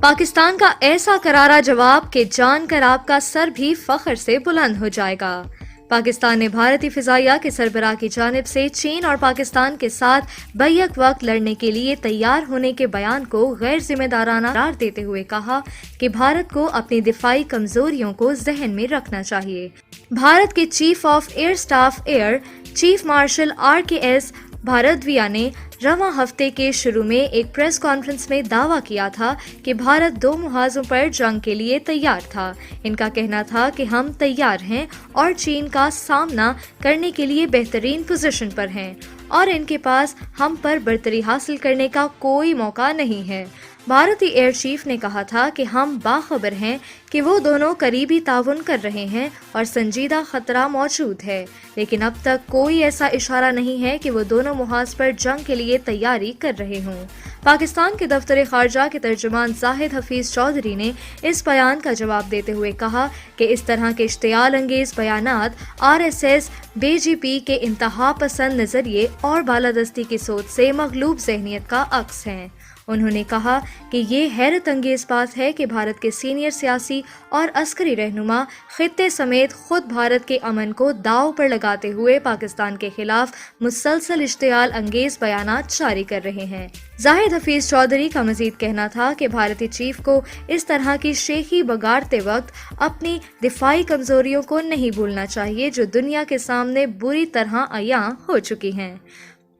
پاکستان کا ایسا کرارا جواب کہ جان کر آپ کا سر بھی فخر سے بلند ہو جائے گا۔ پاکستان نے بھارتی فضائیہ کے سربراہ کی جانب سے چین اور پاکستان کے ساتھ بیک وقت لڑنے کے لیے تیار ہونے کے بیان کو غیر ذمہ دارانہ قرار دیتے ہوئے کہا کہ بھارت کو اپنی دفاعی کمزوریوں کو ذہن میں رکھنا چاہیے۔ بھارت کے chief of air staff chief marshal RKS بھاردویہ نے رواں ہفتے کے شروع میں ایک پریس کانفرنس میں دعویٰ کیا تھا کہ بھارت 2 محاذوں پر جنگ کے لیے تیار تھا۔ ان کا کہنا تھا کہ ہم تیار ہیں اور چین کا سامنا کرنے کے لیے بہترین پوزیشن پر ہیں اور ان کے پاس ہم پر برتری حاصل کرنے کا کوئی موقع نہیں ہے۔ بھارتی ایئر چیف نے کہا تھا کہ ہم باخبر ہیں کہ وہ دونوں قریبی تعاون کر رہے ہیں اور سنجیدہ خطرہ موجود ہے، لیکن اب تک کوئی ایسا اشارہ نہیں ہے کہ وہ دونوں محاذ پر جنگ کے لیے تیاری کر رہے ہوں۔ پاکستان کے دفتر خارجہ کے ترجمان زاہد حفیظ چودھری نے اس بیان کا جواب دیتے ہوئے کہا کہ اس طرح کے اشتعال انگیز بیانات RSS BJP کے انتہا پسند نظریے اور بالادستی کی سوچ سے مغلوب ذہنیت کا عکس ہیں۔ انہوں نے کہا کہ یہ حیرت انگیز بات ہے کہ بھارت کے سینئر سیاسی اور عسکری رہنما خطے سمیت خود بھارت کے امن کو داؤ پر لگاتے ہوئے پاکستان کے خلاف مسلسل اشتعال انگیز بیانات جاری کر رہے ہیں۔ زاہد حفیظ چودھری کا مزید کہنا تھا کہ بھارتی چیف کو اس طرح کی شیخی بگاڑتے وقت اپنی دفاعی کمزوریوں کو نہیں بھولنا چاہیے جو دنیا کے سامنے بری طرح عیاں ہو چکی ہیں۔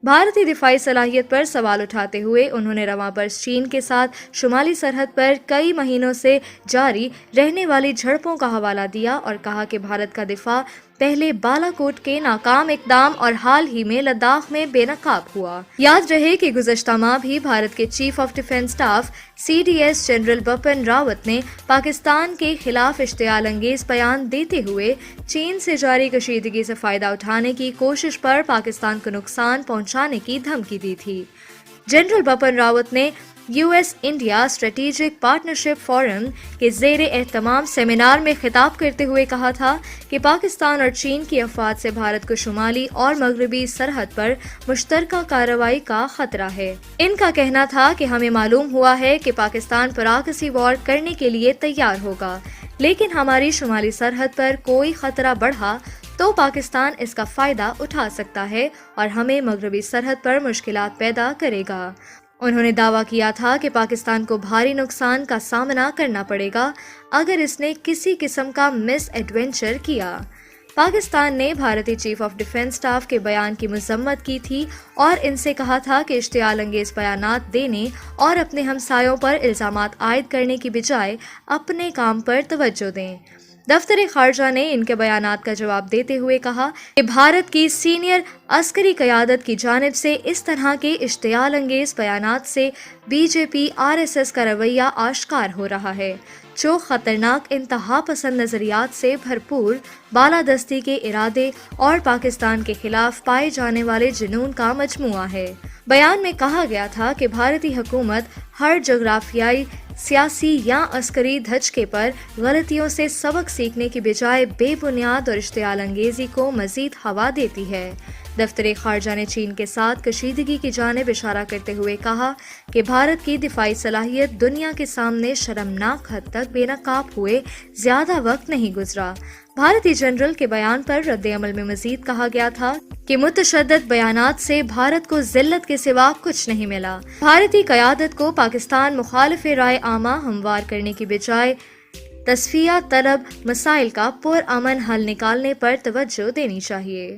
بھارتی دفاعی صلاحیت پر سوال اٹھاتے ہوئے انہوں نے رواں برس چین کے ساتھ شمالی سرحد پر کئی مہینوں سے جاری رہنے والی جھڑپوں کا حوالہ دیا اور کہا کہ بھارت کا دفاع پہلے بالا کوٹ کے ناکام اقدام اور حال ہی میں لداخ میں بے نقاب ہوا۔ یاد رہے کہ گزشتہ ماہ بھی بھارت کے chief of defence staff CDS general Bipin Rawat نے پاکستان کے خلاف اشتعال انگیز بیان دیتے ہوئے چین سے جاری کشیدگی سے فائدہ اٹھانے کی کوشش پر پاکستان کو نقصان پہنچانے کی دھمکی دی تھی۔ جنرل بپن راوت نے US India strategic partnership forum کے زیر اہتمام سیمینار میں خطاب کرتے ہوئے کہا تھا کہ پاکستان اور چین کی افواج سے بھارت کو شمالی اور مغربی سرحد پر مشترکہ کارروائی کا خطرہ ہے۔ ان کا کہنا تھا کہ ہمیں معلوم ہوا ہے کہ پاکستان پراکسی وار کرنے کے لیے تیار ہوگا، لیکن ہماری شمالی سرحد پر کوئی خطرہ بڑھا تو پاکستان اس کا فائدہ اٹھا سکتا ہے اور ہمیں مغربی سرحد پر مشکلات پیدا کرے گا۔ انہوں نے دعویٰ کیا تھا کہ پاکستان کو بھاری نقصان کا سامنا کرنا پڑے گا اگر اس نے کسی قسم کا مس ایڈونچر کیا۔ پاکستان نے بھارتی چیف آف ڈیفنس اسٹاف کے بیان کی مذمت کی تھی اور ان سے کہا تھا کہ اشتعال انگیز بیانات دینے اور اپنے ہمسایوں پر الزامات عائد کرنے کی بجائے اپنے کام پر توجہ دیں۔ دفتر خارجہ نے ان کے بیانات کا جواب دیتے ہوئے کہا کہ بھارت کی سینئر عسکری قیادت کی جانب سے اس طرح کے اشتعال انگیز بیانات سے BJP RSS کا رویہ آشکار ہو رہا ہے، جو خطرناک انتہا پسند نظریات سے بھرپور بالادستی کے ارادے اور پاکستان کے خلاف پائے جانے والے جنون کا مجموعہ ہے۔ بیان میں کہا گیا تھا کہ بھارتی حکومت ہر جغرافیائی، سیاسی یا عسکری دھچکے پر غلطیوں سے سبق سیکھنے کی بجائے بے بنیاد اور اشتعال انگیزی کو مزید ہوا دیتی ہے۔ دفتر خارجہ نے چین کے ساتھ کشیدگی کی جانب اشارہ کرتے ہوئے کہا کہ بھارت کی دفاعی صلاحیت دنیا کے سامنے شرمناک حد تک بے نقاب ہوئے زیادہ وقت نہیں گزرا۔ بھارتی جنرل کے بیان پر رد عمل میں مزید کہا گیا تھا کہ متشدد بیانات سے بھارت کو ذلت کے سوا کچھ نہیں ملا۔ بھارتی قیادت کو پاکستان مخالف رائے عامہ ہموار کرنے کی بجائے تصفیہ طلب مسائل کا پرامن حل نکالنے پر توجہ دینی چاہیے۔